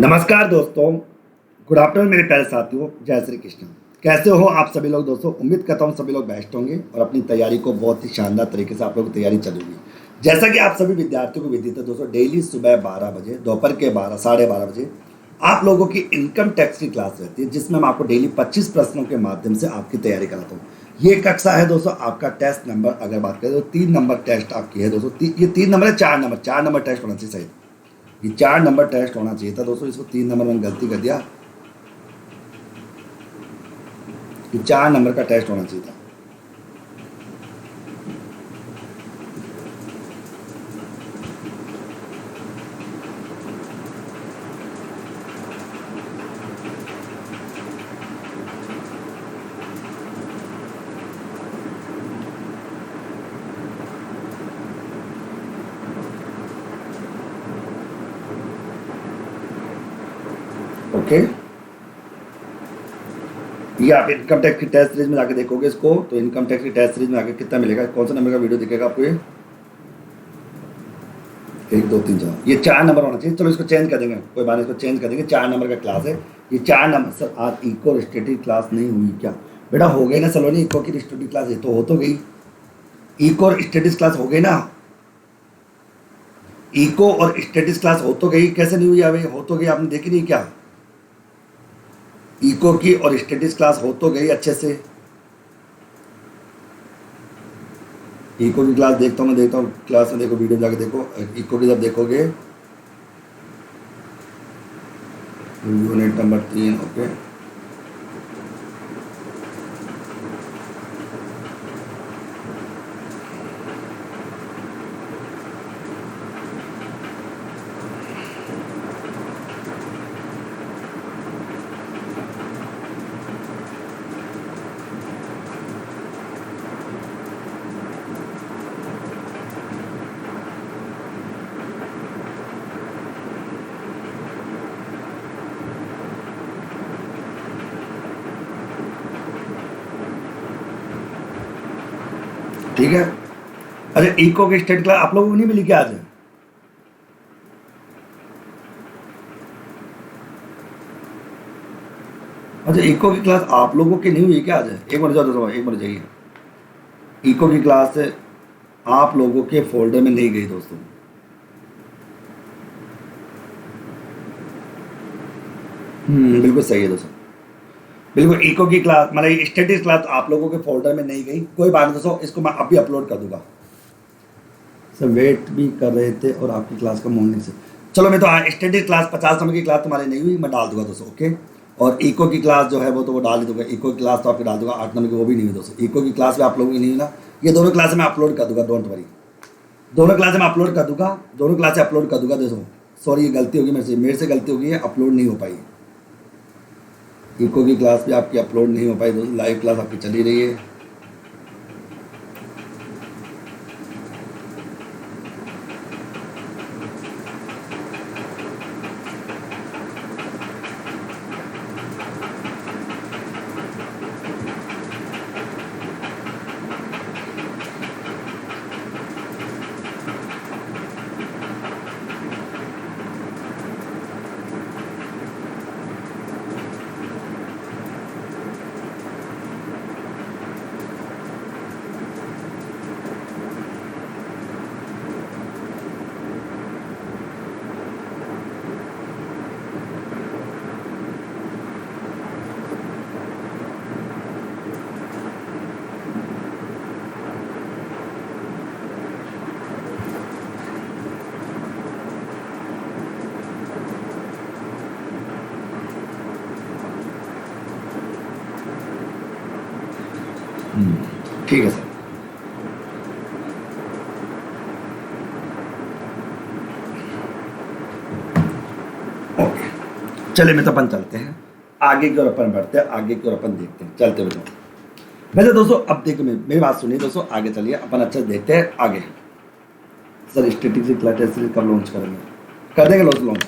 नमस्कार दोस्तों, good afternoon मेरे प्यारे साथियों। जय श्री कृष्ण। कैसे हो आप सभी लोग दोस्तों? उम्मीद करता हूँ सभी लोग बेस्ट होंगे और अपनी तैयारी को बहुत ही शानदार तरीके से आप लोगों की तैयारी चलेगी। जैसा कि आप सभी विद्यार्थियों को विदित है दोस्तों, डेली सुबह 12 बजे, दोपहर के 12 साढ़े 12 बजे आप लोगों की इनकम टैक्स की क्लास रहती है, जिसमें मैं आपको डेली 25 प्रश्नों के माध्यम से आपकी तैयारी कराता हूँ। ये कक्षा है दोस्तों आपका टेस्ट नंबर, अगर बात करें तो 3 नंबर टेस्ट आपकी है दोस्तों। ये 3 नंबर है, 4 नंबर टेस्ट होना चाहिए। सही, ये 4 नंबर टेस्ट होना चाहिए था दोस्तों, इसको 3 नंबर मैंने गलती कर दिया। ये 4 नंबर का टेस्ट होना चाहिए था। ओके, ये आप इनकम टैक्स की टेस्ट सीरीज में जाके देखोगे इसको, तो इनकम टैक्स की टेस्ट सीरीज में आके कितना मिलेगा, कौन सा नंबर का वीडियो दिखेगा आपको? ये 1 2 3 4, ये 4 नंबर होना चाहिए। चलो इसको चेंज कर देंगे, कोई बात नहीं, इसको चेंज कर देंगे। 4 नंबर का क्लास है ये। 4 नंबर। सर आज इको और स्टैटिक क्लास नहीं हुई क्या? बेटा हो गई ना सलोनी, इको की स्टैटिक क्लास ये तो हो तो गई। इको और स्टैटिक्स क्लास हो गई ना, इको और स्टैटिक्स क्लास हो तो गई। कैसे नहीं हुई? अभी हो तो गई, आपने देखी नहीं क्या? इको की और स्टैटिक्स क्लास हो तो गई अच्छे से। इको की क्लास देखता हूँ, मैं देखता हूँ क्लास में, देखो वीडियो जाके देखो। इको की जब देखोगे यूनिट नंबर 3, ओके। ठीक है। अच्छा, इको की स्टेट क्लास आप लोगों को नहीं मिली क्या आज? अच्छा, इको की क्लास आप लोगों की नहीं हुई क्या आज? एक मिनट जाओ दोस्तों, एक मिनट जाइए। इको की क्लास आप लोगों के फोल्डर में नहीं गई दोस्तों। बिल्कुल सही है दोस्तों, बिल्कुल। इको की क्लास मतलब स्टैटिक्स क्लास आप लोगों के फोल्डर में नहीं गई। कोई बात नहीं दोस्तों, इसको मैं अभी अपलोड कर दूंगा। सर वेट भी कर रहे थे और आपकी क्लास का मॉर्निंग से। चलो, मैं तो स्टैटिक्स क्लास 50 नंबर की क्लास तुम्हारी नहीं हुई, मैं डाल दूंगा दोस्तों, ओके। और इको की क्लास जो है वो तो वो डाल ही दूंगा। इको की क्लास तो आपकी डाल दूंगा, 8 नंबर की वो भी नहीं हुई दोस्तों। इको की क्लास भी आप लोगों की नहीं हुई ना। ये दोनों क्लास में अपलोड कर दूंगा, डोंट वरी। दोनों क्लास में अपलोड कर दूंगा, दोनों क्लास अपलोड कर दूंगा दोस्तों। सॉरी, ये गलती होगी मेरे से गलती होगी, अपलोड नहीं हो पाई। इको की क्लास भी आपकी अपलोड नहीं हो पाई दोस्तों, लाइव क्लास आपकी चली रही है। ठीक है सर। ओके, चले मैं तो अपन चलते हैं आगे की ओर, अपन बढ़ते हैं आगे की ओर, अपन देखते हैं, चलते हुए। वैसे दोस्तों अब देखो, मेरी बात सुनिए दोस्तों, आगे चलिए अपन अच्छे से देखते हैं आगे। सर स्टैटिक से क्लास कब लॉन्च करेंगे? कर देंगे लॉन्च।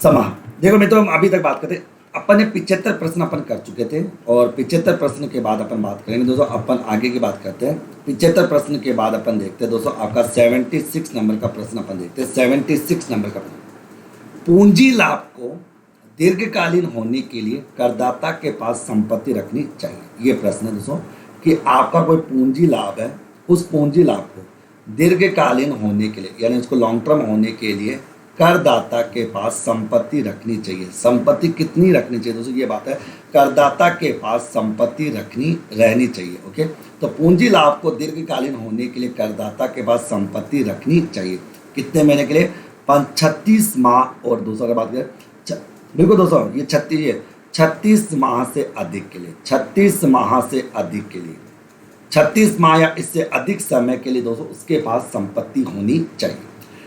समा देखो, मैं तो अभी तक बात करते, अपन ने 75 प्रश्न अपन कर चुके थे और 75 प्रश्न के बाद अपन बात करेंगे दोस्तों। अपन आगे की बात करते हैं। 75 प्रश्न के बाद अपन देखते हैं दोस्तों आपका 76 नंबर का प्रश्न अपन देखते हैं। 76 नंबर का प्रश्न पूंजी लाभ को दीर्घकालीन होने के लिए करदाता के पास संपत्ति रखनी चाहिए। ये प्रश्न है दोस्तों कि आपका कोई पूंजी लाभ है, उस पूंजी लाभ को दीर्घकालीन होने के लिए यानी उसको लॉन्ग टर्म होने के लिए करदाता के पास संपत्ति रखनी चाहिए। संपत्ति कितनी रखनी चाहिए दोस्तों, ये बात है, करदाता के पास संपत्ति रहनी चाहिए। ओके, तो पूंजी लाभ को दीर्घकालीन होने के लिए करदाता के पास संपत्ति रखनी चाहिए। कितने महीने के लिए? 36 माह। और दूसरा बात करें, बिल्कुल दोस्तों, ये 36 माह से अधिक के लिए, 36 माह से अधिक के लिए, 36 माह या इससे अधिक समय के लिए दोस्तों उसके पास संपत्ति होनी चाहिए।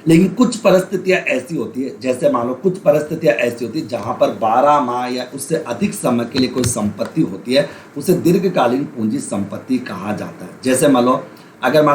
लेकिन कुछ परिस्थितियां ऐसी होती है, जैसे मान लो कुछ परिस्थितियां ऐसी होती है जहां पर 12 माह या उससे अधिक समय के लिए कोई संपत्ति होती है, उसे दीर्घकालीन पूंजी संपत्ति कहा जाता है। जैसे मान लो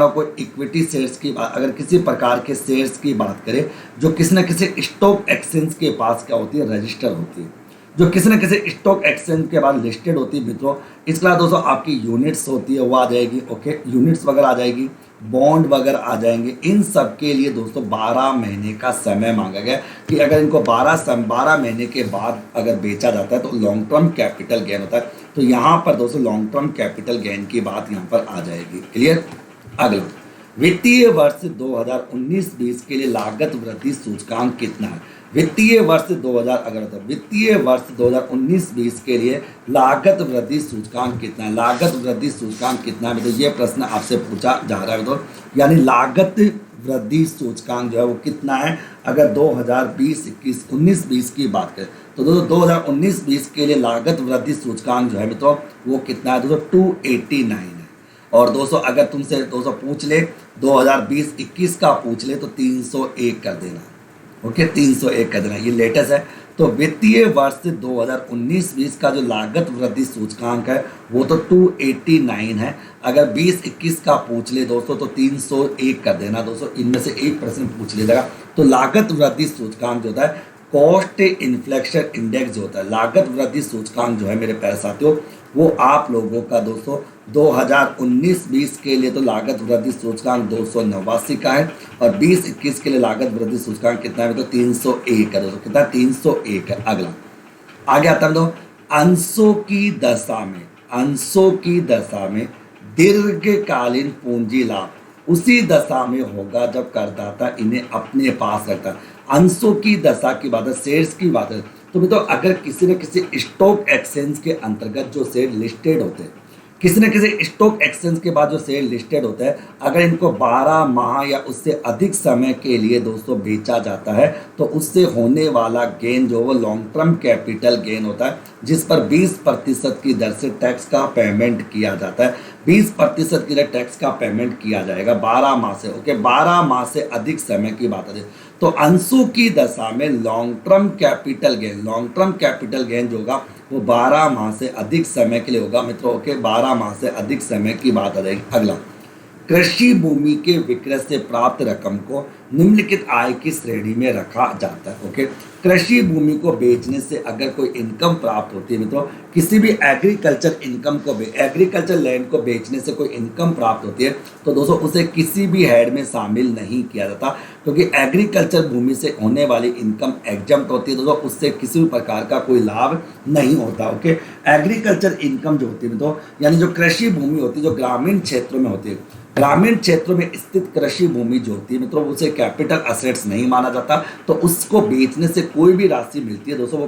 कोई इक्विटी शेयर्स की बात, अगर किसी प्रकार के शेयर्स की बात करें जो किसी न किसी स्टॉक एक्सचेंज के पास क्या होती है, रजिस्टर होती है, जो किसी न किसी स्टॉक एक्सचेंज के बाद लिस्टेड होती है मित्रों। इसके अलावा दोस्तों आपकी यूनिट्स होती है, वो आ जाएगी। ओके, यूनिट्स वगैरह आ जाएगी, बॉन्ड वगैरह आ जाएंगे। इन सब के लिए दोस्तों 12 महीने का समय मांगा गया कि अगर इनको 12 महीने के बाद अगर बेचा जाता है तो लॉन्ग टर्म कैपिटल गेन होता है। तो यहाँ पर दोस्तों लॉन्ग टर्म कैपिटल गेन की बात यहाँ पर आ जाएगी। क्लियर? अगला, वित्तीय वर्ष 2019-20 के लिए लागत वृद्धि सूचकांक कितना है? वित्तीय वर्ष 2019-20 के लिए लागत वृद्धि सूचकांक कितना है? लागत वृद्धि सूचकांक कितना है? तो ये प्रश्न आपसे पूछा जा रहा है तो यानी लागत वृद्धि सूचकांक जो है वो कितना है? अगर 19-20 की बात करें तो दोस्तों 2019-20 के लिए लागत वृद्धि सूचकांक जो है मित्रों वो कितना है दोस्तों? 289 है। और दोस्तों अगर तुमसे दोस्तों पूछ ले 2020-21 का पूछ ले तो 301 कर देना। ओके, 301 कर देना, ये लेटेस्ट है। तो वित्तीय वर्ष 2019-20 का जो लागत वृद्धि सूचकांक है वो तो 289 है। अगर 20-21 का पूछ ले दोस्तों तो 301 कर देना। दोस्तों इनमें से एक प्रश्न पूछ लीजिएगा। तो लागत वृद्धि सूचकांक जो होता है, कॉस्ट इन्फ्लेक्शन इंडेक्स जो होता है, लागत वृद्धि सूचकांक जो है मेरे प्यारे साथियों, वो आप लोगों का दोस्तों 2019-20 के लिए तो लागत वृद्धि सूचकांक 289 का है और 20-21 के लिए लागत वृद्धि सूचकांक कितना है? तो 301 है दोस्तों। कितना? 301 है। अगला आगे आता है तो अंशों की दशा में दीर्घकालीन पूंजी लाभ उसी दशा में होगा जब करदाता इन्हें अपने पास रखता है। अंशों की दशा की बात है, शेयर्स की बात है। तो मित्रों अगर किसी न किसी स्टॉक एक्सचेंज के अंतर्गत जो शेयर लिस्टेड होते हैं, किसी न किसी स्टॉक एक्सचेंज के बाद जो शेयर लिस्टेड होता है, अगर इनको 12 माह या उससे अधिक समय के लिए दोस्तों बेचा जाता है तो उससे होने वाला गेन जो वो लॉन्ग टर्म कैपिटल गेन होता है, जिस पर 20% की दर से टैक्स का पेमेंट किया जाता है। 20% की दर टैक्स का पेमेंट किया जाएगा 12 माह से। ओके, 12 माह से अधिक समय की बात है। तो अंशों की दशा में लॉन्ग टर्म कैपिटल गेन जो होगा वो 12 माह से अधिक समय के लिए होगा मित्रों। ओके, 12 माह से अधिक समय की बात आ जाएगी। अगला, कृषि भूमि के विक्रय से प्राप्त रकम को निम्नलिखित आय की श्रेणी में रखा जाता है। ओके, कृषि भूमि को बेचने से अगर कोई इनकम प्राप्त होती है मित्रों, किसी भी एग्रीकल्चर लैंड को बेचने से कोई इनकम प्राप्त होती है तो दोस्तों उसे किसी भी हेड में शामिल नहीं किया जाता, क्योंकि एग्रीकल्चर भूमि से होने वाली इनकम एग्जम्प्ट होती है दोस्तों, उससे किसी भी प्रकार का कोई लाभ नहीं होता। ओके, एग्रीकल्चर इनकम जो होती है मित्रों, यानी जो कृषि भूमि होती है जो ग्रामीण क्षेत्रों में होती है, ग्रामीण क्षेत्रों में स्थित कृषि भूमि जो होती है मित्रों उसे कैपिटल असेट्स नहीं माना जाता, तो उसको बेचने से कोई भी राशि मिलती है दोस्तों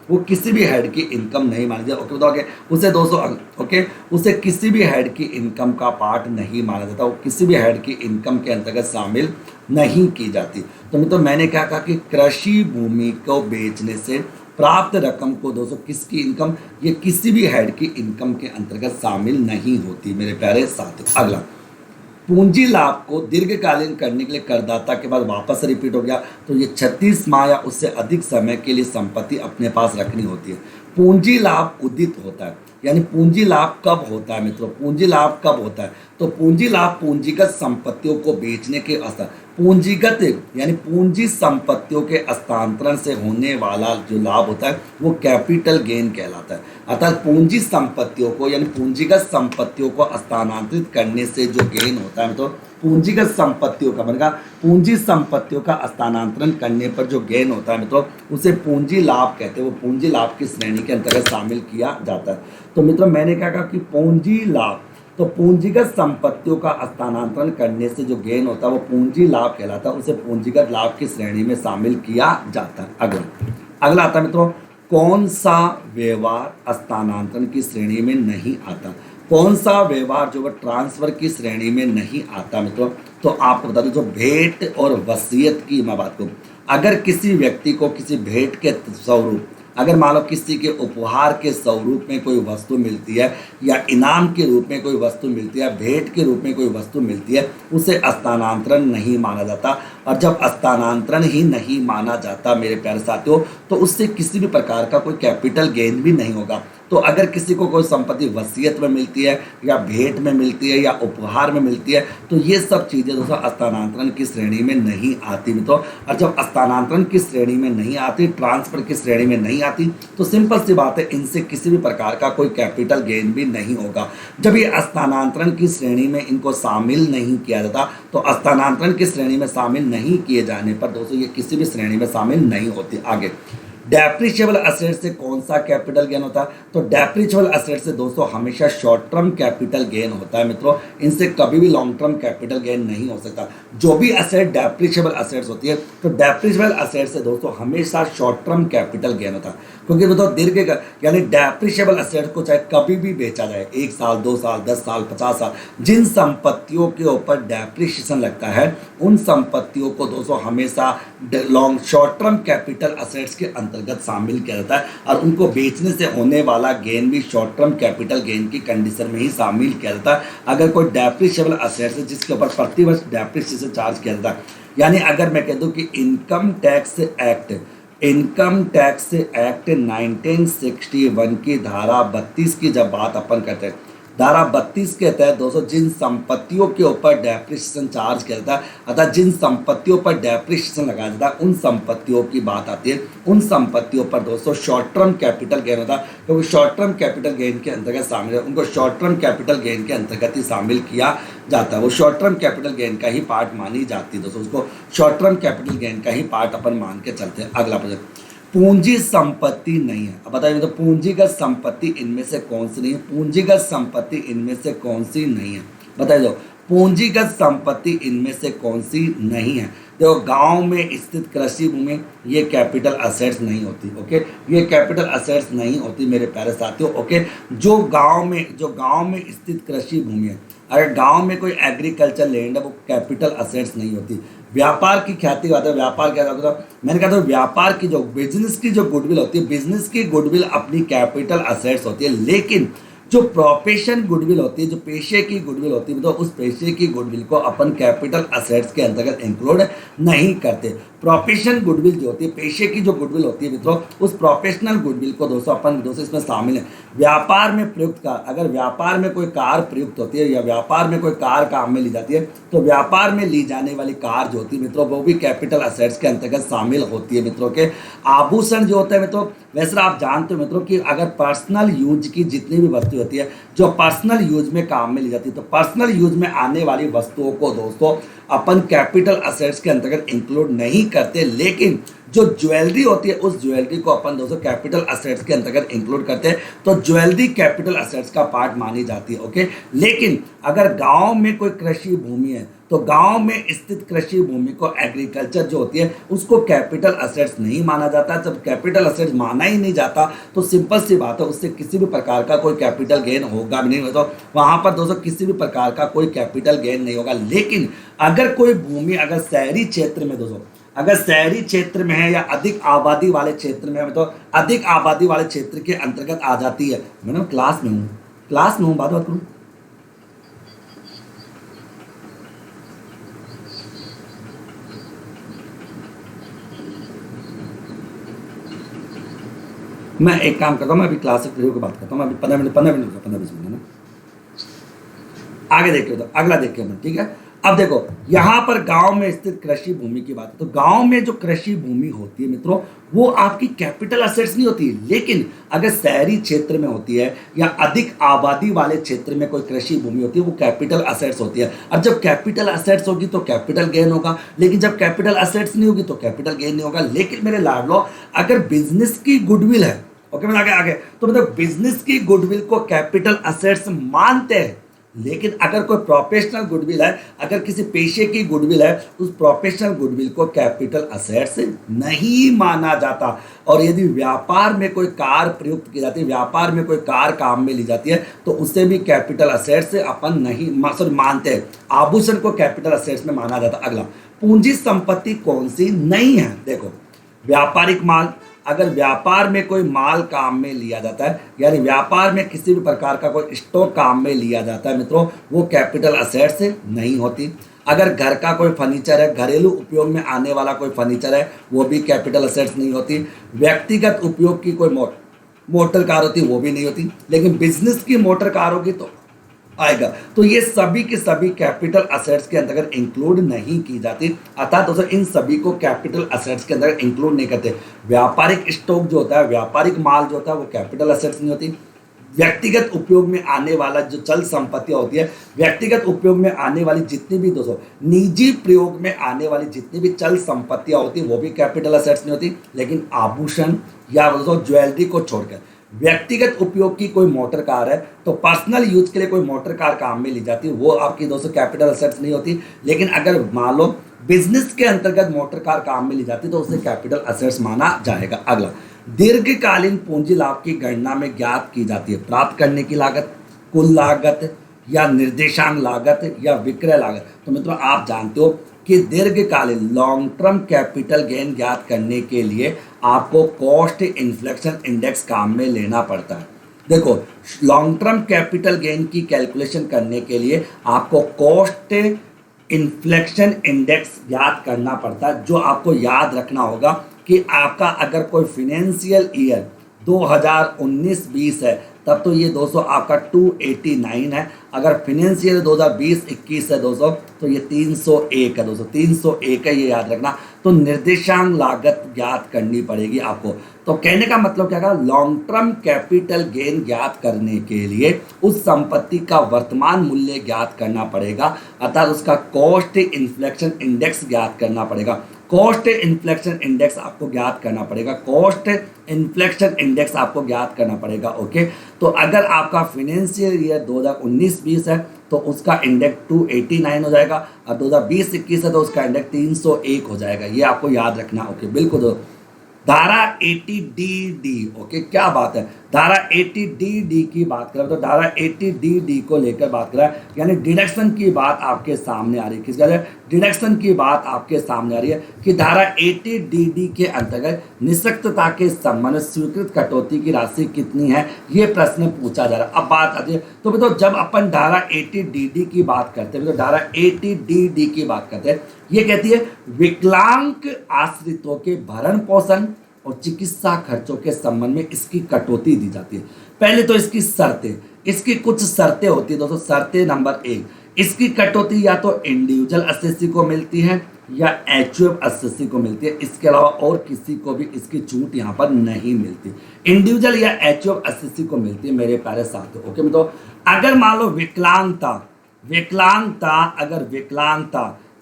वो किसी भी हेड की इनकम नहीं मानी जाती। ओके, बताओगे उसे दोस्तों, ओके, उसे किसी भी हेड की इनकम का पार्ट नहीं माना जाता, वो किसी भी हेड की इनकम के अंतर्गत शामिल नहीं की जाती। तो मित्रों मैंने क्या कहा कि कृषि भूमि को बेचने से प्राप्त रकम को दोस्तों किसकी इनकम, ये किसी भी हेड की इनकम के अंतर्गत शामिल नहीं होती मेरे प्यारे साथियों। अगला, पूंजी लाभ को दीर्घकालीन करने के लिए करदाता के बाद वापस रिपीट हो गया तो ये 36 माह या उससे अधिक समय के लिए संपत्ति अपने पास रखनी होती है। पूंजी लाभ उदित होता है, यानी पूंजी लाभ कब होता है मित्रों? पूंजी लाभ कब होता है? तो पूंजी लाभ पूंजीगत संपत्तियों को बेचने के अवसर, पूंजीगत यानी पूंजी संपत्तियों के हस्तांतरण से होने वाला जो लाभ होता है वो कैपिटल गेन कहलाता है। अर्थात पूंजी संपत्तियों को यानी पूंजीगत संपत्तियों को हस्तांतरित करने से जो गेन होता है, तो पूंजीगत संपत्तियों का बनेगा पूंजी संपत्तियों का हस्तांतरण करने पर जो गेन होता है मित्रों उसे पूंजी लाभ कहते हैं। वो पूंजी लाभ की श्रेणी के अंतर्गत शामिल किया जाता है। तो मित्रों मैंने क्या कहा कि पूंजी लाभ, तो पूंजीगत संपत्तियों का हस्तांतरण करने से जो गेन होता है वो पूंजी लाभ कहलाता है, उसे पूंजीगत लाभ की श्रेणी में शामिल किया जाता है। अगला आता है मित्रों, कौन सा व्यवहार हस्तांतरण की श्रेणी में नहीं आता? कौन सा व्यवहार जो ट्रांसफर की श्रेणी में नहीं आता मित्रों? तो आपको बता दूं, जो भेंट और वसीयत की मैं बात करूं, अगर किसी व्यक्ति को किसी भेंट के स्वरूप, अगर मान लो किसी के उपहार के स्वरूप में कोई वस्तु मिलती है या इनाम के रूप में कोई वस्तु मिलती है, भेंट के रूप में कोई वस्तु मिलती है, उसे हस्तांतरण नहीं माना जाता। और जब हस्तांतरण ही नहीं माना जाता मेरे प्यारे साथियों, तो उससे किसी भी प्रकार का कोई कैपिटल गेन भी नहीं होगा। तो अगर किसी को कोई संपत्ति वसीयत में मिलती है या भेंट में मिलती है या उपहार में मिलती है, तो ये सब चीज़ें दोस्तों हस्तांतरण की श्रेणी में नहीं आती मित्रों। और जब हस्तांतरण की श्रेणी में नहीं आती, ट्रांसफर की श्रेणी में नहीं आती, तो सिंपल सी बात है, इनसे किसी भी प्रकार का कोई कैपिटल गेन भी नहीं होगा। जब ये हस्तांतरण की श्रेणी में इनको शामिल नहीं किया जाता, तो हस्तांतरण की श्रेणी में शामिल नहीं किए जाने पर दोस्तों ये किसी भी श्रेणी में शामिल नहीं होती। आगे, डेप्रिशिएबल असेट से कौन सा कैपिटल गेन होता है? तो डेप्रिशिएबल असेट से दोस्तों हमेशा शॉर्ट टर्म कैपिटल गेन होता है मित्रों। इनसे कभी भी लॉन्ग टर्म कैपिटल गेन नहीं हो सकता। जो भी असेट डेप्रिशिएबल असेट्स होती है, तो डेप्रिशिएबल असेट से दोस्तों हमेशा शॉर्ट टर्म कैपिटल गेन होता है, क्योंकि दोस्तों दीर्घ यानी डेप्रिशिएबल असेट को चाहे कभी भी बेचा जाए, 1 साल 2 साल 10 साल 50 साल, जिन संपत्तियों के ऊपर डेप्रिशिएशन लगता है उन संपत्तियों को दोस्तों हमेशा long short term capital assets के अंतर्गत शामिल किया जाता है। और उनको बेचने से होने वाला गेन भी शॉर्ट टर्म कैपिटल गेन की कंडीशन में ही शामिल किया जाता है। अगर कोई डेप्रिशिएबल असेट्स है जिसके ऊपर प्रतिवर्ष डेप्रिशिएशन चार्ज किया जाता है, यानी अगर मैं कह दूं कि इनकम टैक्स एक्ट 1961 की धारा 32 की जब बात अपन करते हैं, धारा 32 के तहत दोस्तों जिन संपत्तियों के ऊपर डेप्रिशिएशन चार्ज किया जाता है, अर्थात जिन संपत्तियों पर डेप्रिशिएशन लगाया जाता है, उन संपत्तियों की बात आती है। उन संपत्तियों पर दोस्तों शॉर्ट टर्म कैपिटल गेन होता है, क्योंकि शॉर्ट टर्म कैपिटल गेन के अंतर्गत शामिल है, उनको शॉर्ट टर्म कैपिटल गेन के अंतर्गत ही शामिल किया जाता है। वो शॉर्ट टर्म कैपिटल गेन का ही पार्ट मानी जाती है दोस्तों, उसको शॉर्ट टर्म कैपिटल गेन का ही पार्ट अपन मान के चलते हैं। अगला प्रश्न, पूंजी संपत्ति नहीं है। अब बताइए तो पूंजीगत संपत्ति इनमें से कौन सी नहीं है? पूंजीगत संपत्ति इनमें से कौन सी नहीं है? बताइए दो, पूंजीगत संपत्ति इनमें से कौन सी नहीं है? देखो, गांव में स्थित कृषि भूमि ये कैपिटल असेट्स नहीं होती। ओके, ये कैपिटल असेट्स नहीं होती मेरे प्यारे साथियों। ओके, जो गांव में स्थित कृषि भूमि है, अगर गांव में कोई एग्रीकल्चर लैंड है, वो कैपिटल असेट्स नहीं होती। व्यापार की ख्याति बात है, व्यापार क्या होता है? मैंने कहा था व्यापार की जो बिजनेस की जो गुडविल होती है, बिजनेस की गुडविल अपनी कैपिटल असेट्स होती है। लेकिन जो प्रोफेशन गुडविल होती है, जो पेशे की गुडविल होती है, तो उस पेशे की गुडविल को अपन कैपिटल असेट्स के अंतर्गत इंक्लूड नहीं करते। प्रोफेशन गुडविल जो होती है, पेशे की जो गुडविल होती है मित्रों, उस प्रोफेशनल गुडविल को दोस्तों अपन इसमें शामिल है। व्यापार में प्रयुक्त कार, अगर व्यापार में कोई कार प्रयुक्त होती है या व्यापार में कोई कार काम में ली जाती है, तो व्यापार में ली जाने वाली कार जो होती है मित्रों, वो भी कैपिटल असेट्स के अंतर्गत शामिल होती है मित्रों के। आभूषण जो होता है मित्रों, वैसे आप जानते हो मित्रों कि अगर पर्सनल यूज की जितनी भी वस्तु होती है जो पर्सनल यूज में काम में ली जाती है, तो पर्सनल यूज में आने वाली वस्तुओं को दोस्तों अपन कैपिटल असेट्स के अंतर्गत इंक्लूड नहीं करते। लेकिन जो ज्वेलरी होती है, उस ज्वेलरी को अपन दोस्तों कैपिटल असेट्स के अंतर्गत इंक्लूड करते हैं, तो ज्वेलरी कैपिटल असेट्स का पार्ट मानी जाती है। ओके, लेकिन अगर गांव में कोई कृषि भूमि है, तो गांव में स्थित कृषि भूमि को एग्रीकल्चर जो होती है उसको कैपिटल असेट्स नहीं माना जाता। जब कैपिटल असेट्स माना ही नहीं जाता, तो सिंपल सी बात है, उससे किसी भी प्रकार का कोई कैपिटल गेन होगा भी नहीं। तो वहां पर दोस्तों किसी भी प्रकार का कोई कैपिटल गेन नहीं होगा। लेकिन अगर कोई भूमि अगर शहरी क्षेत्र में दोस्तों, अगर शहरी क्षेत्र में है या अधिक आबादी वाले क्षेत्र में है, तो अधिक आबादी वाले क्षेत्र के अंतर्गत आ जाती है। मैं क्लास में हूँ, बात करूँ। मैं एक काम करता हूँ, मैं अभी क्लास से फ्री होकर बात करता हूँ। मैं अभी 15 मिनट 15-20 मिनट ना आगे देखिए, तो अगला देखिए, ठीक है। अब देखो यहाँ पर गांव में स्थित कृषि भूमि की बात है, तो गांव में जो कृषि भूमि होती है मित्रों, वो आपकी कैपिटल असेट्स नहीं होती, लेकिन अगर शहरी क्षेत्र में होती है या अधिक आबादी वाले क्षेत्र में कोई कृषि भूमि होती है, वो कैपिटल असेट्स होती है। अब जब कैपिटल असेट्स होगी तो कैपिटल गेन होगा, लेकिन जब कैपिटल असेट्स नहीं होगी तो कैपिटल गेन नहीं होगा। लेकिन मेरे लाडलो, अगर बिजनेस की गुडविल है, ओके मैं आगे आगे, तो मतलब बिजनेस की गुडविल को कैपिटल असेट्स मानते हैं, लेकिन अगर कोई प्रोफेशनल गुडविल है, अगर किसी पेशे की गुडविल है, उस प्रोफेशनल गुडविल को कैपिटल असेट्स नहीं माना जाता। और यदि व्यापार में कोई कार प्रयुक्त की जाती है, व्यापार में कोई कार काम में ली जाती है, तो उसे भी कैपिटल असेट्स अपन नहीं मानते हैं। आभूषण को कैपिटल असेट्स में माना जाता। अगला, पूंजी संपत्ति कौन सी नहीं है? देखो, व्यापारिक माल, अगर व्यापार में कोई माल काम में लिया जाता है, यानी व्यापार में किसी भी प्रकार का कोई स्टॉक काम में लिया जाता है मित्रों, वो कैपिटल असेट्स नहीं होती। अगर घर का कोई फर्नीचर है, घरेलू उपयोग में आने वाला कोई फर्नीचर है, वो भी कैपिटल असेट्स नहीं होती। व्यक्तिगत उपयोग की कोई मोटर कार होती, वो भी नहीं होती। लेकिन बिजनेस की मोटर कार होगी तो आएगा। तो ये सभी के सभी कैपिटल असेट्स के अंतर्गत इंक्लूड नहीं की जाती। अर्थात दोस्तों इन सभी को कैपिटल असेट्स के अंदर इंक्लूड नहीं करते। व्यापारिक स्टॉक जो होता है, व्यापारिक माल जो होता है, वो कैपिटल असेट्स नहीं होती। व्यक्तिगत उपयोग में आने वाला जो चल संपत्तियां होती है, व्यक्तिगत उपयोग में आने वाली जितनी भी दोस्तों निजी प्रयोग में आने वाली जितनी भी चल संपत्तियां होती है, वो भी कैपिटल असेट्स नहीं होती। लेकिन आभूषण या दोस्तों ज्वेलरी को छोड़कर व्यक्तिगत उपयोग की कोई मोटर कार है, तो पर्सनल यूज के लिए कोई मोटर कार काम में ली जाती है, वो आपकी दोस्तों कैपिटल असेट्स नहीं होती। लेकिन अगर मान लो बिजनेस के अंतर्गत मोटर कार काम में ली जाती है, तो उसे कैपिटल असेट्स माना जाएगा। अगला, दीर्घकालीन पूंजी लाभ की गणना में ज्ञात की जाती है प्राप्त करने की लागत, कुल लागत, या निर्देशांक लागत, या विक्रय लागत। तो मित्रों आप जानते हो कि दीर्घकालीन लॉन्ग टर्म कैपिटल गेन ज्ञात करने के लिए आपको कॉस्ट इन्फ्लेक्शन इंडेक्स काम में लेना पड़ता है। देखो, लॉन्ग टर्म कैपिटल गेन की कैलकुलेशन करने के लिए आपको कॉस्ट इन्फ्लेक्शन इंडेक्स याद करना पड़ता है। जो आपको याद रखना होगा कि आपका अगर कोई फिनेंशियल ईयर 2019-20 है, तब तो ये दोस्तों आपका 289 है। अगर फाइनेंशियल 2020-21 है दोस्तों, तो ये 301 है दोस्तों, 301 है, ये याद रखना। तो निर्देशांक लागत ज्ञात करनी पड़ेगी आपको। तो कहने का मतलब क्या, लॉन्ग टर्म कैपिटल गेन ज्ञात करने के लिए उस संपत्ति का वर्तमान मूल्य ज्ञात करना पड़ेगा, अर्थात उसका कॉस्ट इन्फ्लेक्शन इंडेक्स ज्ञात करना पड़ेगा। कॉस्ट इन्फ्लेक्शन इंडेक्स आपको ज्ञात करना पड़ेगा, कॉस्ट इन्फ्लेक्शन इंडेक्स आपको ज्ञात करना पड़ेगा। ओके, तो अगर आपका फाइनेंशियल ईयर 2019-20 है, तो उसका इंडेक्स 289 हो जाएगा, और 2020-21 है तो उसका इंडेक्स 301 हो जाएगा। ये आपको याद रखना। ओके, बिल्कुल। धारा 80DD, ओके, क्या बात है, धारा 80DD की बात करें तो धारा 80DD को लेकर बात करें, यानी डिडक्शन की बात आपके सामने आ रही है। किस वजह? डिडक्शन की बात आपके सामने आ रही है कि धारा 80DD के अंतर्गत निःशक्तता के संबंध में स्वीकृत कटौती की राशि कितनी है, ये प्रश्न पूछा जा रहा है। अब बात आती है, तो बताओ जब अपन धारा 80DD की बात करते हैं, तो धारा 80DD की बात करते हैं, ये कहती है विकलांग आश्रितों के भरण पोषण और चिकित्सा खर्चों के संबंध में इसकी कटौती दी जाती है। पहले तो इसकी शर्तें, इसकी कुछ शर्तें होती है दोस्तों। शर्तें नंबर 1, इसकी कटौती या तो इंडिविजुअल एसएससी को मिलती है या एचयूएफ एसएससी को मिलती है, इसके अलावा और किसी को भी इसकी छूट यहाँ पर नहीं मिलती। इंडिविजुअल या एचयूएफ एसएससी को मिलती है मेरे प्यारे साथियों। ओके, तो अगर मान लो विकलांगता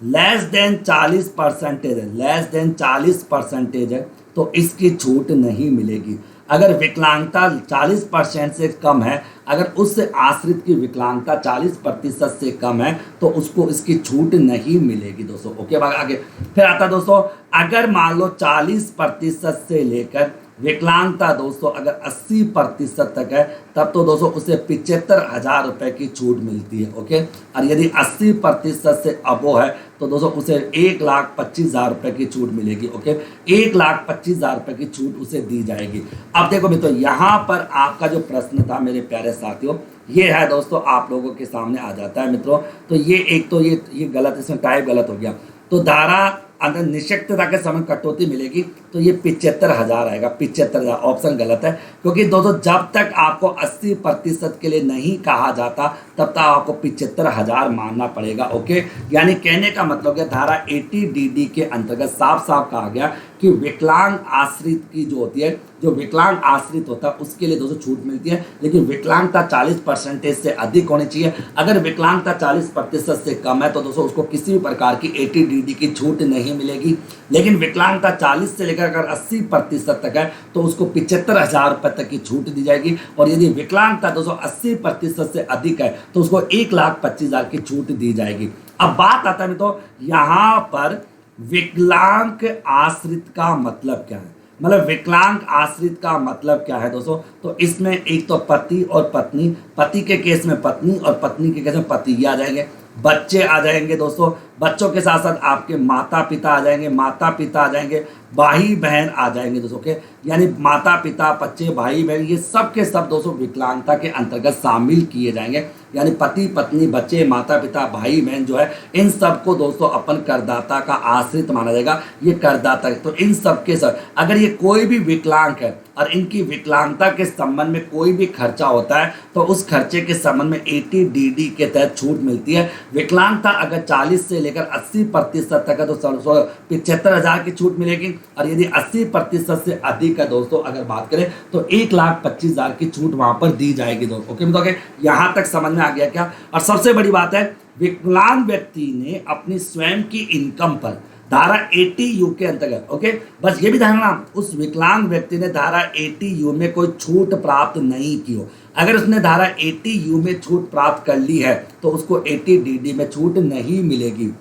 लेस देन 40% है, लेस देन 40% है, तो इसकी छूट नहीं मिलेगी। अगर विकलांगता 40% से कम है, अगर उस आश्रित की विकलांगता 40% से कम है, तो उसको इसकी छूट नहीं मिलेगी दोस्तों। ओके, आगे फिर आता दोस्तों, अगर मान लो 40% से लेकर विकलांगता दोस्तों अगर 80% तक है, तब तो दोस्तों उसे 75,000 रुपये की छूट मिलती है। ओके, और यदि 80% से अबो है, तो दोस्तों उसे 1,25,000 रुपये की छूट मिलेगी। ओके, 1,25,000 रुपये की छूट उसे दी जाएगी। अब देखो मित्रों, यहाँ पर आपका जो प्रश्न था मेरे प्यारे साथियों, ये है दोस्तों आप लोगों के सामने आ जाता है मित्रों। तो ये एक तो ये गलत, इसमें टाइप गलत हो गया। तो धारा अंदर निश्चितता के समय कटौती मिलेगी तो ये 75,000 आएगा। 75,000 ऑप्शन गलत है, क्योंकि दोस्तों जब तक आपको 80% के लिए नहीं कहा जाता तब तक आपको 75,000 मानना पड़ेगा। ओके, यानी कहने का मतलब है धारा 80 DD के अंतर्गत साफ साफ कहा गया कि विकलांग आश्रित की जो होती है, जो विकलांग आश्रित होता है उसके लिए दोस्तों छूट मिलती है, लेकिन विकलांगता 40% से अधिक होनी चाहिए। अगर विकलांगता 40% से कम है तो दोस्तों उसको किसी भी प्रकार की 80 DD की छूट नहीं मिलेगी। लेकिन विकलांगता 40 से लेकर अगर 80% तक है तो उसको 75,000 रुपये तक की छूट दी जाएगी। और यदि विकलांगता दोस्तों 80% से अधिक है तो उसको 1,25,000 की छूट दी जाएगी। अब बात आता है तो यहाँ पर विकलांग आश्रित का मतलब क्या है, मतलब विकलांग आश्रित का मतलब क्या है दोस्तों? तो इसमें एक तो पति और पत्नी, पति के केस में पत्नी और पत्नी के केस में पति आ जाएंगे, बच्चे आ जाएंगे दोस्तों, बच्चों के साथ साथ आपके माता पिता आ जाएंगे, माता पिता आ जाएंगे, भाई बहन आ जाएंगे दोस्तों के, यानी माता पिता, बच्चे, भाई बहन, ये सब के सब दोस्तों विकलांगता के अंतर्गत शामिल किए जाएंगे। यानी पति पत्नी, बच्चे, माता पिता, भाई बहन जो है इन सबको दोस्तों अपन करदाता का आश्रित माना जाएगा। ये करदाता है, तो इन सब के सब अगर ये कोई भी विकलांग है और इनकी विकलांगता के संबंध में कोई भी खर्चा होता है तो उस खर्चे के संबंध में 80 DD के तहत छूट मिलती है। विकलांगता अगर 40 से लेकर 80% तक है तो 75,000 की छूट मिलेगी, और यदि 80% से अधिक है दोस्तों अगर बात करें तो 1,25,000 की छूट वहां पर दी जाएगी दोस्तों। ओके, मतलब यहां तक समझ में आ गया क्या? और सबसे बड़ी बात है, विकलांग व्यक्ति ने अपनी स्वयं की इनकम पर धारा 80U के अंतर्गत, ओके, बस ये भी ध्यान रखना उस विकलांग व्यक्ति ने धारा 80U में कोई छूट प्राप्त नहीं की हो। अगर उसने धारा 80U में छूट प्राप्त कर ली है तो उसको 80 DD में छूट नहीं मिलेगी।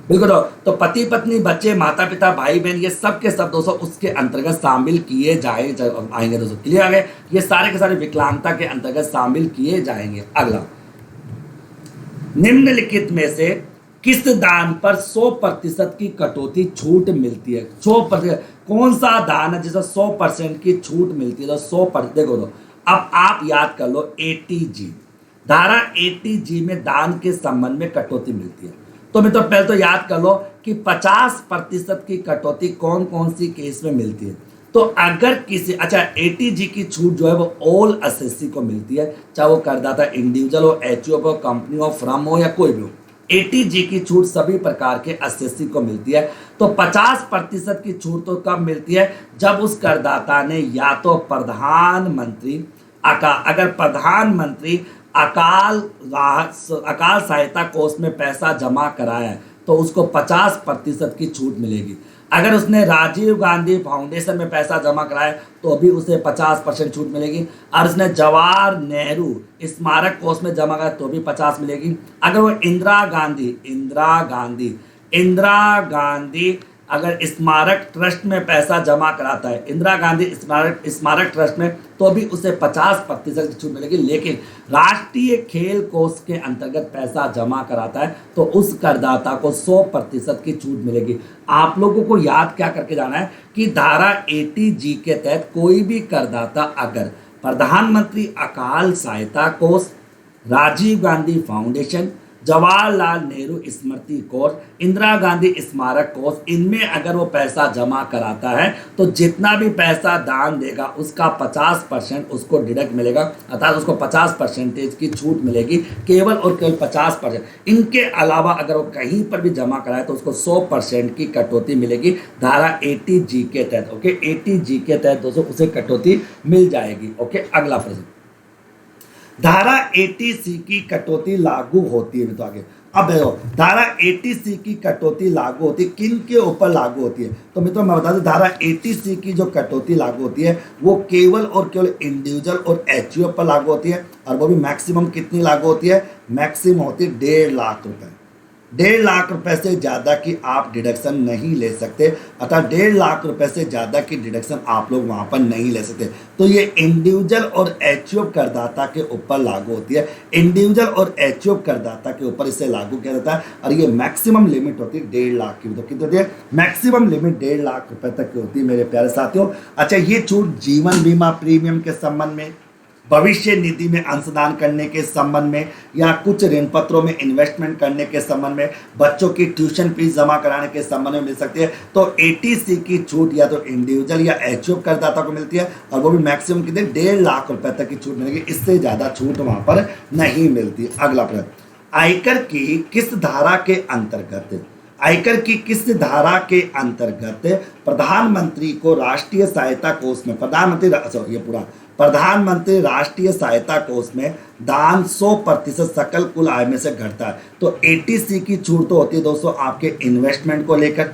बिल्कुल, तो पति पत्नी, बच्चे, माता पिता, भाई बहन, ये सब के सब दोस्तों उसके अंतर्गत शामिल किए आएंगे दोस्तों। क्लियर आ गए? ये सारे के सारे विकलांगता के अंतर्गत शामिल किए जाएंगे। अगला, निम्नलिखित में से किस दान पर 100% की कटौती छूट मिलती है? 100% कौन सा दान है जिसमें 100% की छूट मिलती है? तो 100%, देखो तो अब आप याद कर लो 80G, धारा 80G में दान के संबंध में कटौती मिलती है। तो मैं तो पहले तो याद कर लो कि 50% की कटौती कौन कौन सी केस में मिलती है। तो अगर किसी, अच्छा, 80G की छूट जो है वो ऑल एसएससी को मिलती है, चाहे वो करदाता इंडिविजुअल हो, एचयूएफ हो, कंपनी हो, फर्म हो या कोई भी हो। 80G की छूट सभी प्रकार के एसएससी को मिलती है। तो 50% की छूट तो कब मिलती है? जब उस करदाता ने या तो प्रधानमंत्री अगर प्रधानमंत्री अकाल सहायता कोष में पैसा जमा कराया है तो उसको 50% की छूट मिलेगी। अगर उसने राजीव गांधी फाउंडेशन में पैसा जमा कराया तो भी उसे 50% छूट मिलेगी। और उसने जवाहर नेहरू स्मारक कोष में जमा कराया तो भी 50 मिलेगी। अगर वो इंदिरा गांधी अगर स्मारक ट्रस्ट में पैसा जमा कराता है, इंदिरा गांधी स्मारक ट्रस्ट में, तो भी उसे 50% की छूट मिलेगी। लेकिन राष्ट्रीय खेल कोष के अंतर्गत पैसा जमा कराता है तो उस करदाता को 100% की छूट मिलेगी। आप लोगों को याद क्या करके जाना है कि धारा 80G के तहत कोई भी करदाता अगर प्रधानमंत्री अकाल सहायता कोष, राजीव गांधी फाउंडेशन, जवाहरलाल नेहरू स्मृति कोष, इंदिरा गांधी स्मारक कोष, इनमें अगर वो पैसा जमा कराता है तो जितना भी पैसा दान देगा उसका 50% उसको डिडक्ट मिलेगा, अर्थात उसको 50% की छूट मिलेगी, केवल और केवल 50%। इनके अलावा अगर वो कहीं पर भी जमा कराए तो उसको 100% की कटौती मिलेगी धारा 80G के तहत। ओके, 80G के तहत दोस्तों उसे कटौती मिल जाएगी। ओके, अगला प्रश्न, धारा 80C की कटौती लागू होती है। तो आगे अब देखो, धारा 80C की कटौती लागू होती है, किन के ऊपर लागू होती है? तो मित्रों मैं बता दूं, धारा 80C की जो कटौती लागू होती है वो केवल और केवल इंडिविजुअल और एचयूएफ पर लागू होती है। और वो भी मैक्सिमम कितनी लागू होती है? मैक्सिमम होती है 1.5 लाख रुपए। 1.5 लाख रुपए से ज़्यादा की आप डिडक्शन नहीं ले सकते, अर्थात 1.5 लाख रुपए से ज़्यादा की डिडक्शन आप लोग वहाँ पर नहीं ले सकते। तो ये इंडिविजुअल और एचयूएफ करदाता के ऊपर लागू होती है। इंडिविजुअल और एचयूएफ करदाता के ऊपर इसे लागू किया जाता है और ये मैक्सिमम लिमिट होती है 1.5 लाख की। तो कितनी होती है? मैक्सिमम लिमिट 1.5 लाख रुपए तक की होती है मेरे प्यारे साथियों। अच्छा, ये छूट जीवन बीमा प्रीमियम के संबंध में, भविष्य निधि में अंशदान करने के संबंध में या कुछ ऋण पत्रों में इन्वेस्टमेंट करने के संबंध में, बच्चों की ट्यूशन फीस जमा कराने के संबंध में मिल सकती है। तो एटीसी की छूट या तो इंडिविजुअल या एचओएफ करदाता को मिलती है, और वो भी मैक्सिमम कितने 1.5 लाख रुपए तक की छूट मिलेगी, इससे ज़्यादा छूट वहाँ पर नहीं मिलती। अगला प्रश्न, आयकर की किस धारा के अंतर्गत, आयकर की किस धारा के अंतर्गत प्रधानमंत्री को राष्ट्रीय सहायता कोष में, प्रधानमंत्री राष्ट्रीय सहायता कोष में दान 100% सकल कुल आय में से घटता है। तो एटीसी की छूट तो होती है दोस्तों आपके इन्वेस्टमेंट को लेकर,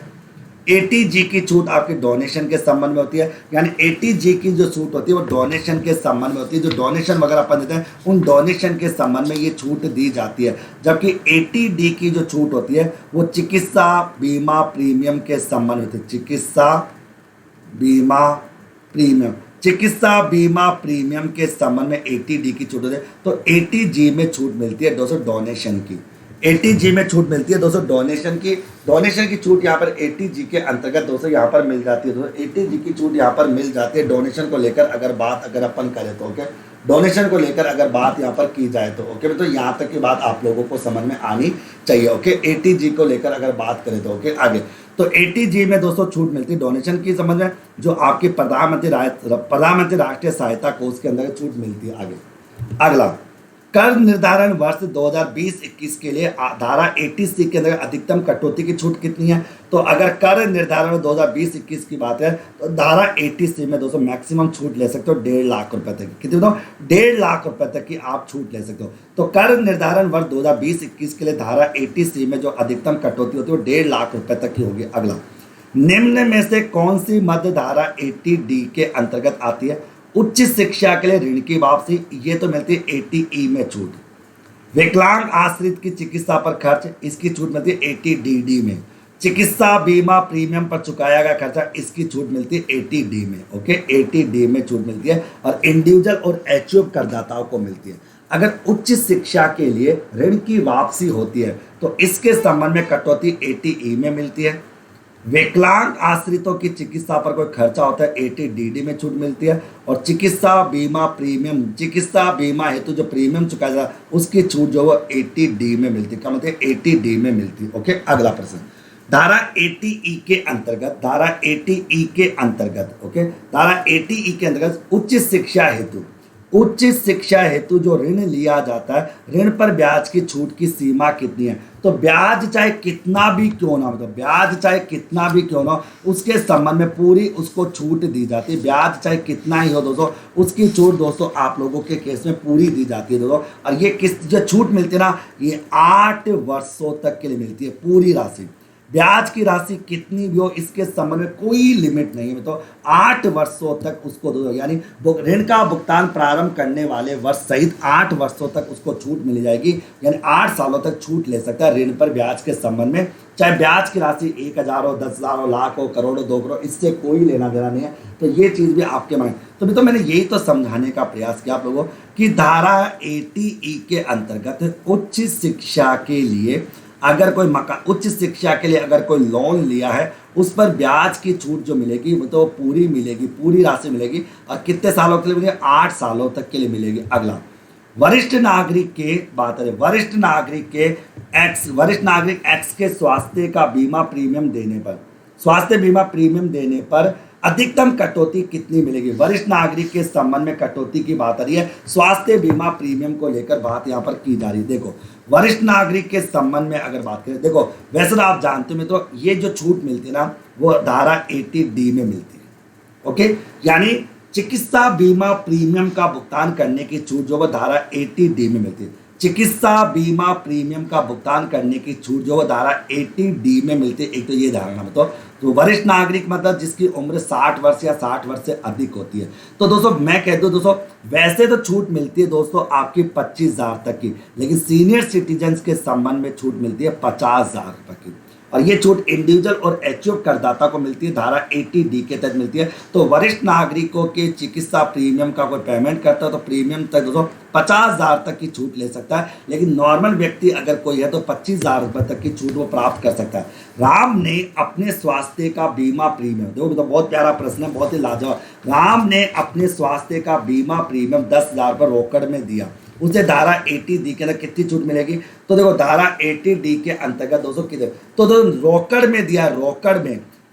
एटीजी की छूट आपके डोनेशन के संबंध में होती है, यानी एटीजी की जो छूट होती है वो डोनेशन के संबंध में होती है, जो डोनेशन वगैरह अपन देते हैं उन डोनेशन के संबंध में ये छूट दी जाती है। जबकि एटीडी की जो छूट होती है वो चिकित्सा बीमा प्रीमियम के संबंध में होती है, चिकित्सा बीमा प्रीमियम के संबंध में एटीडी की छूट होती है। तो एटीजी में छूट मिलती है दोस्तों डोनेशन की, एटीजी में छूट मिलती है दोस्तों डोनेशन की छूट यहाँ पर एटीजी के अंतर्गत दोस्तों यहाँ पर मिल जाती है। दोस्तों एटीजी की छूट यहाँ पर मिल जाती है डोनेशन को लेकर अगर अपन करें तो ओके, डोनेशन को लेकर अगर बात यहाँ पर की जाए तो ओके, तो यहाँ तक की बात आप लोगों को समझ में आनी चाहिए ओके। एटीजी को लेकर अगर बात करें तो ओके आगे, तो एटीजी में दोस्तों छूट मिलती है डोनेशन की संबंध में, जो आपकी प्रधानमंत्री राष्ट्रीय सहायता कोष के अंदर छूट मिलती है। आगे अगला, कर निर्धारण वर्ष 2020-21 के लिए धारा 80C के अंदर अधिकतम कटौती की छूट कितनी है। तो अगर कर निर्धारण 2020-21 की बात है तो धारा 80C में दोस्तों मैक्सिमम छूट ले सकते हो 1.5 लाख रुपए तक, कितने बताओ 1.5 लाख रुपए तक की आप छूट ले सकते हो। तो कर निर्धारण वर्ष 2020-21 के लिए धारा 80C में जो अधिकतम कटौती होती है वो 1.5 लाख रुपए तक की होगी। अगला, निम्न में से कौन सी मध्य धारा 80D के अंतर्गत आती है। उच्च शिक्षा के लिए ऋण की वापसी, ये तो मिलती है 80E में छूट। विकलांग आश्रित की चिकित्सा पर खर्च, इसकी छूट मिलती है 80DD में। चिकित्सा बीमा प्रीमियम पर चुकाया गया खर्चा, इसकी छूट मिलती है 80D में ओके, 80D में छूट मिलती है। और इंडिविजुअल और एचओएफ करदाताओं को मिलती है। अगर उच्च शिक्षा के लिए ऋण की वापसी होती है तो इसके संबंध में कटौती 80E में मिलती है। विकलांग आश्रितों की चिकित्सा पर कोई खर्चा होता है 80DD में छूट मिलती है। और चिकित्सा बीमा हेतु जो प्रीमियम चुकाया जाता है उसकी छूट जो वो 80D में मिलती है, क्या मतलब 80D में मिलती है ओके। अगला प्रश्न, धारा 80E के अंतर्गत ओके, धारा 80E के अंतर्गत उच्च शिक्षा हेतु जो ऋण लिया जाता है, ऋण पर ब्याज की छूट की सीमा कितनी है। तो ब्याज चाहे कितना भी क्यों ना, उसके संबंध में पूरी उसको छूट दी जाती है। ब्याज चाहे कितना ही हो दोस्तों, उसकी छूट दोस्तों आप लोगों के केस में पूरी दी जाती है दोस्तों। और ये जो छूट मिलती है ना, ये 8 वर्षों तक के लिए मिलती है पूरी राशि। ब्याज की राशि कितनी भी हो इसके संबंध में कोई लिमिट नहीं है, तो 8 वर्षों तक उसको दो, यानी ऋण का भुगतान प्रारंभ करने वाले वर्ष सहित 8 वर्षों तक उसको छूट मिल जाएगी, यानी 8 सालों तक छूट ले सकता है ऋण पर ब्याज के संबंध में। चाहे ब्याज की राशि 1,000 हो, 10,000 हो, लाख हो, करोड़ हो, 2 करोड़, इससे कोई लेना देना नहीं है। तो ये चीज़ भी आपके माइंड, तो मैंने यही तो समझाने का प्रयास किया आप लोगों कि धारा 80E के अंतर्गत उच्च शिक्षा के लिए अगर कोई उच्च शिक्षा के लिए अगर कोई लोन लिया है उस पर ब्याज की छूट जो मिलेगी वो तो पूरी मिलेगी, पूरी राशि मिलेगी। और कितने सालों के लिए मिलेगी, 8 सालों तक के लिए मिलेगी। अगला, वरिष्ठ नागरिक के बात करें, वरिष्ठ नागरिक एक्स के स्वास्थ्य बीमा प्रीमियम देने पर अधिकतम कटौती कितनी मिलेगी। वरिष्ठ नागरिक के संबंध में कटौती की बात आ रही है, स्वास्थ्य बीमा प्रीमियम को लेकर बात यहाँ पर की जा रही है। देखो वरिष्ठ नागरिक के संबंध में अगर बात करें, देखो वैसे तो आप जानते हो तो ये जो छूट मिलती है ना वो धारा 80D में मिलती है ओके, यानी चिकित्सा बीमा प्रीमियम का भुगतान करने की छूट जो वो धारा 80D में मिलती है। चिकित्सा बीमा प्रीमियम का भुगतान करने की छूट जो वो धारा 80D में मिलती है। एक तो ये धारणा बताओ, तो वरिष्ठ नागरिक मतलब जिसकी उम्र 60 वर्ष या 60 वर्ष से अधिक होती है। तो दोस्तों मैं कह दूं दोस्तों, वैसे तो छूट मिलती है दोस्तों आपकी 25,000 तक की, लेकिन सीनियर सिटीजन्स के संबंध में छूट मिलती है 50,000 रुपये की। और ये छूट इंडिविजुअल और एचयूएफ करदाता को मिलती है, धारा 80D के तहत मिलती है। तो वरिष्ठ नागरिकों के चिकित्सा प्रीमियम का कोई पेमेंट करता है तो प्रीमियम तक दोस्तों 50,000 तक की छूट ले सकता है, लेकिन नॉर्मल व्यक्ति अगर कोई है तो 25,000 रुपये तक की छूट वो प्राप्त कर सकता है। राम ने अपने स्वास्थ्य का बीमा प्रीमियम, देखो तो बहुत प्यारा प्रश्न है, बहुत ही लाजवाब। राम ने अपने स्वास्थ्य का बीमा प्रीमियम 10,000 रुपये रोकड़ में दिया, उसे धारा 80D के अंदर कितनी छूट मिलेगी? तो देखो धारा 80D के अंतर्गत दोस्तों कितने, तो रोकड़ में दिया,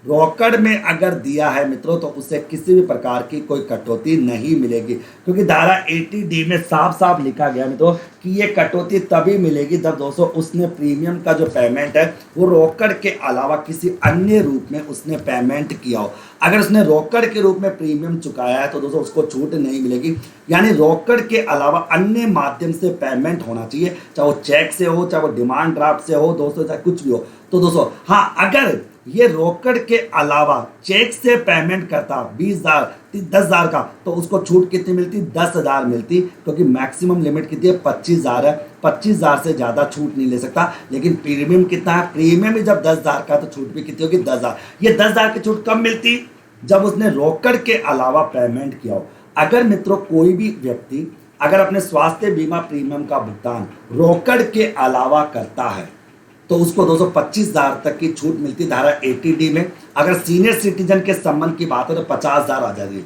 रोकड़ में अगर दिया है मित्रों तो उसे किसी भी प्रकार की कोई कटौती नहीं मिलेगी, क्योंकि धारा 80D में साफ साफ लिखा गया मित्रों कि ये कटौती तभी मिलेगी जब दोस्तों उसने प्रीमियम का जो पेमेंट है वो रोकड़ के अलावा किसी अन्य रूप में उसने पेमेंट किया हो। अगर उसने रोकड़ के रूप में प्रीमियम चुकाया है तो दोस्तों उसको छूट नहीं मिलेगी, यानी रोकड़ के अलावा अन्य माध्यम से पेमेंट होना चाहिए, चाहे वो चेक से हो, चाहे वो डिमांड ड्राफ्ट से हो दोस्तों, चाहे कुछ भी हो। तो दोस्तों हाँ, अगर ये रोकड़ के अलावा चेक से पेमेंट करता 20,000 10,000 का तो उसको छूट कितनी मिलती? 10,000 मिलती, क्योंकि मैक्सिमम लिमिट कितनी है? 25,000 है। 25,000 से ज़्यादा छूट नहीं ले सकता। लेकिन प्रीमियम कितना है? प्रीमियम भी जब 10,000 का तो छूट भी कितनी होगी? 10,000। ये 10,000 की छूट कब मिलती? जब उसने रोकड़ के अलावा पेमेंट किया हो। अगर मित्रों कोई भी व्यक्ति अगर अपने स्वास्थ्य बीमा प्रीमियम का भुगतान रोकड़ के अलावा करता है तो उसको 225,000 तक की छूट मिलती है धारा 80D में। अगर सीनियर सिटीजन के संबंध की बात है तो 50,000 आ जाएगी,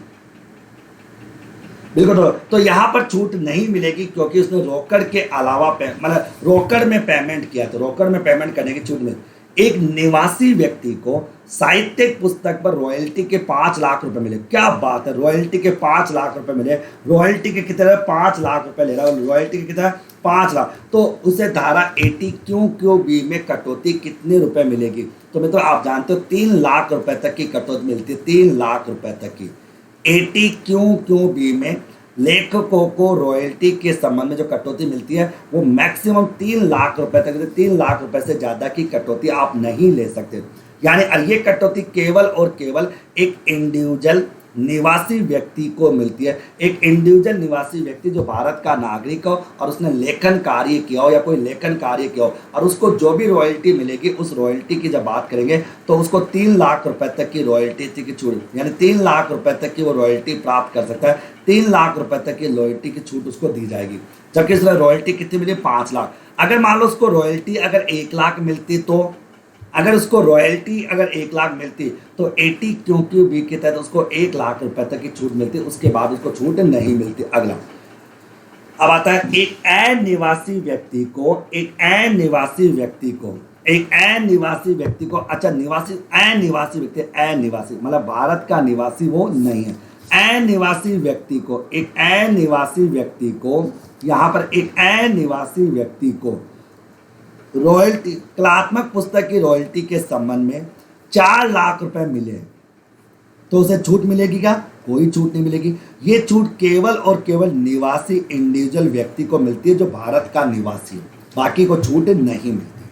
बिल्कुल। तो यहाँ पर छूट नहीं मिलेगी क्योंकि उसने रोकड़ के अलावा मतलब रोकड़ में पेमेंट किया, तो रोकड़ में पेमेंट करने की छूट मिलेगी। एक निवासी व्यक्ति को साहित्यिक पुस्तक पर रॉयल्टी के 5 लाख रुपए मिले, क्या बात है, रॉयल्टी के 5 लाख रुपए मिले। रॉयल्टी के कितने? 5 लाख रुपए ले रहा है, रॉयल्टी के कितना? 5 लाख। तो उसे धारा 80 QQB में कटौती कितने रुपए मिलेगी? तो मित्रों आप जानते हो 3 लाख रुपए तक की कटौती मिलती है, 3 लाख रुपए तक की। 80 QQB में लेखकों को रॉयल्टी के संबंध में जो कटौती मिलती है वो मैक्सिमम 3 लाख रुपए तक, 3 लाख रुपए से ज़्यादा की कटौती आप नहीं ले सकते। यानी ये कटौती केवल और केवल एक इंडिविजुअल निवासी व्यक्ति को मिलती है। एक इंडिविजुअल निवासी व्यक्ति जो भारत का नागरिक हो और उसने लेखन कार्य किया हो या कोई लेखन कार्य किया हो और उसको जो भी रॉयल्टी मिलेगी उस रॉयल्टी की जब बात करेंगे तो उसको 3 लाख रुपए तक की रॉयल्टी की छूट, यानी 3 लाख रुपए तक की वो रॉयल्टी प्राप्त कर सकता है। 3 लाख रुपए तक की रॉयल्टी की छूट उसको दी जाएगी। जबकि इसमें रॉयल्टी कितनी मिली? 5 लाख। अगर मान लो उसको रॉयल्टी अगर 1 लाख मिलती तो अगर उसको रॉयल्टी अगर 1 लाख मिलती तो 80 QQB के तहत उसको 1 लाख रुपए तक की छूट मिलती, उसके बाद उसको छूट नहीं मिलती। अगला अब आता है एक अनिवासी व्यक्ति को, अच्छा निवासी अनिवासी व्यक्ति, अनिवासी मतलब भारत का निवासी वो नहीं है। अनिवासी व्यक्ति को, एक अनिवासी व्यक्ति को यहाँ पर एक अनिवासी व्यक्ति को रॉयल्टी, कलात्मक पुस्तक की रॉयल्टी के संबंध में 4 लाख रुपए मिले तो उसे छूट मिलेगी क्या? कोई छूट नहीं मिलेगी। ये छूट केवल और केवल निवासी इंडिविजुअल व्यक्ति को मिलती है जो भारत का निवासी है, बाकी को छूट नहीं मिलती।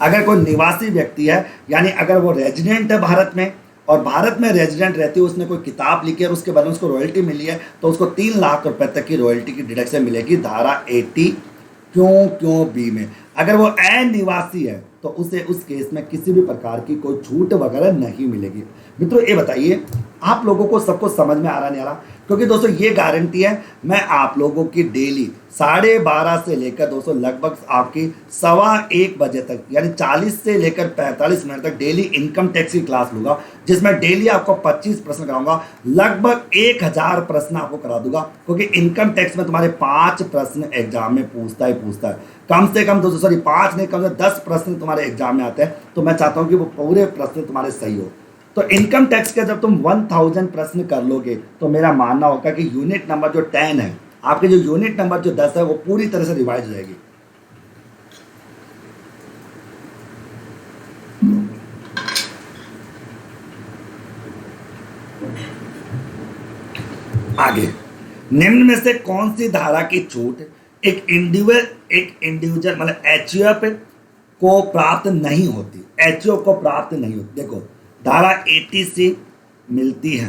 अगर कोई निवासी व्यक्ति है यानी अगर वो रेजिडेंट है भारत में और भारत में रेजिडेंट रहती है, उसने कोई किताब लिखी है और उसके बाद उसको रॉयल्टी मिली है तो उसको 3 लाख रुपए तक की रॉयल्टी की डिडक्शन मिलेगी धारा 80 QQB में। अगर वो अनिवासी है तो उसे उस केस में किसी भी प्रकार की कोई छूट वगैरह नहीं मिलेगी। मित्रों ये बताइए आप लोगों को सबको समझ में आ रहा नहीं आ रहा? क्योंकि दोस्तों ये गारंटी है मैं आप लोगों की डेली 12:30 से लेकर दोस्तों लगभग आपकी 1:15 बजे तक यानी 40 से लेकर 45 मिनट तक डेली इनकम टैक्स की क्लास लूँगा, जिसमें डेली आपको 25 प्रश्न कराऊंगा, लगभग 1000 प्रश्न आपको करा दूंगा। क्योंकि इनकम टैक्स में तुम्हारे 5 प्रश्न एग्जाम में पूछता है, कम से कम दोस्तों सॉरी 5 नहीं कम से 10 प्रश्न तुम्हारे एग्जाम में आते हैं। तो मैं चाहता हूँ कि वो पूरे प्रश्न तुम्हारे सही हो। तो इनकम टैक्स का जब तुम 1000 प्रश्न कर लोगे तो मेरा मानना होगा कि यूनिट नंबर जो 10 है, आपके जो यूनिट नंबर जो 10 है वो पूरी तरह से रिवाइज हो जाएगी। आगे निम्न में से कौन सी धारा की छूट एक इंडिविजुअल मतलब एचयूएफ को प्राप्त नहीं होती? एचयूएफ को प्राप्त नहीं होती। देखो धारा 80C मिलती है,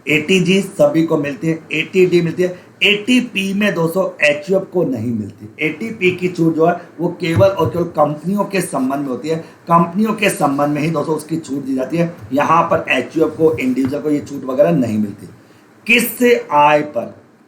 80G सभी को मिलती है, 80D मिलती है, एटीपी में दोस्तों एचयूएफ को नहीं मिलती। एटीपी की छूट जो है वो केवल और केवल कंपनियों के संबंध में होती है, कंपनियों के संबंध में ही दोस्तों उसकी छूट दी जाती है। यहाँ पर एचयूएफ को, इंडिविजुअल को ये छूट वगैरह नहीं मिलती।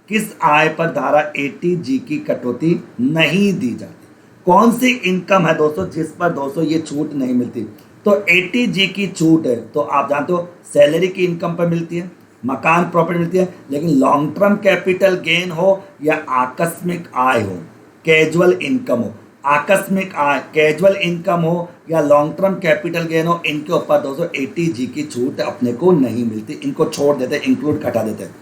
किस आय पर धारा 80G की कटौती नहीं दी जाती? कौन सी इनकम है दोस्तों जिस पर दोस्तों ये छूट नहीं मिलती? तो 80G की छूट है तो आप जानते हो सैलरी की इनकम पर मिलती है, मकान प्रॉपर्टी मिलती है, लेकिन लॉन्ग टर्म कैपिटल गेन हो या आकस्मिक आय हो, कैजुअल इनकम हो, आकस्मिक आय कैजुअल इनकम हो या लॉन्ग टर्म कैपिटल गेन हो, इनके ऊपर दोस्तों 80G की छूट अपने को नहीं मिलती, इनको छोड़ देते, इंक्लूड घटा देते हैं।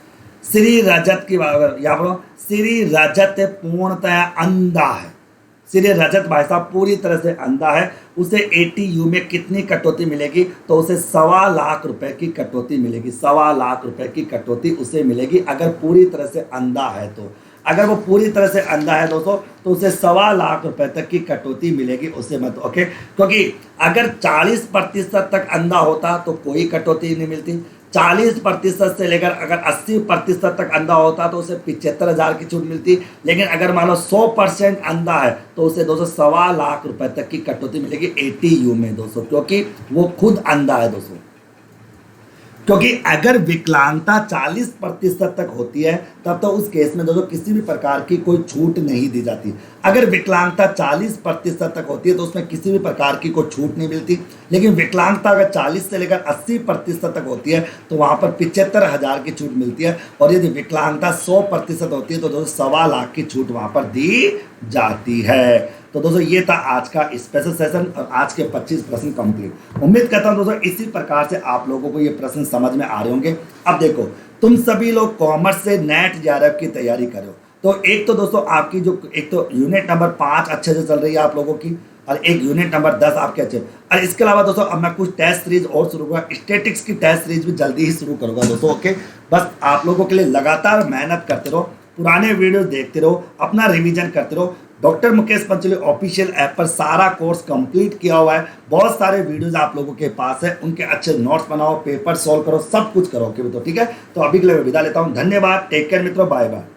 श्री रजत की बात यहाँ पर, श्री रजत पूर्णतया अंधा है, श्री रजत भाई साहब पूरी तरह से अंधा है, उसे ATU में कितनी कटौती मिलेगी? तो उसे 1.25 लाख रुपए की कटौती मिलेगी, 1.25 लाख रुपए की कटौती उसे मिलेगी अगर पूरी तरह से अंधा है तो। अगर वो पूरी तरह से अंधा है दोस्तों तो उसे 1.25 लाख रुपए तक की कटौती मिलेगी, उससे मत ओके। क्योंकि अगर 40% तक अंधा होता तो कोई कटौती नहीं मिलती, 40% से लेकर अगर 80% तक अंधा होता तो उसे 75,000 की छूट मिलती, लेकिन अगर मान लो 100% अंधा है तो उसे दोस्तों 1.25 लाख रुपए तक की कटौती मिलेगी ATU में दोस्तों, क्योंकि वो खुद अंधा है दोस्तों। क्योंकि अगर विकलांगता 40% तक होती है तब तो उस केस में दोस्तों किसी भी प्रकार की कोई छूट नहीं दी जाती। अगर विकलांगता 40% तक होती है तो उसमें किसी भी प्रकार की कोई छूट नहीं मिलती, लेकिन विकलांगता अगर 40 से लेकर 80% तक होती है तो वहाँ पर 75,000 की छूट मिलती है, और यदि विकलांगता 100% होती है तो दोस्तों 1.25 लाख की छूट वहाँ पर दी जाती है। तो दोस्तों ये था आज का स्पेशल सेशन और आज के 25 प्रश्न कंप्लीट। उम्मीद करता हूँ दोस्तों इसी प्रकार से आप लोगों को ये प्रश्न समझ में आ रहे होंगे। अब देखो, तुम सभी लोग कॉमर्स से नेट JRF की तैयारी करो, तो एक तो दोस्तों आपकी जो एक तो यूनिट नंबर 5 अच्छे से चल रही है आप लोगों की, और एक यूनिट नंबर 10 आपके अच्छे। और इसके अलावा दोस्तों अब मैं कुछ टेस्ट सीरीज और शुरू करूँगा, स्टैटिक्स की टेस्ट सीरीज भी जल्दी ही शुरू करूँगा दोस्तों, ओके। बस आप लोगों के लिए लगातार मेहनत करते रहो, पुराने वीडियो देखते रहो, अपना रिवीजन करते रहो। Doctor Mukesh Pancholi official app पर सारा कोर्स कंप्लीट किया हुआ है, बहुत सारे वीडियोस आप लोगों के पास है, उनके अच्छे नोट्स बनाओ, पेपर सॉल्व करो, सब कुछ करो, ओके तो ठीक है। तो अभी के लिए विदा लेता हूँ, धन्यवाद, टेक केयर मित्रों, बाय बाय।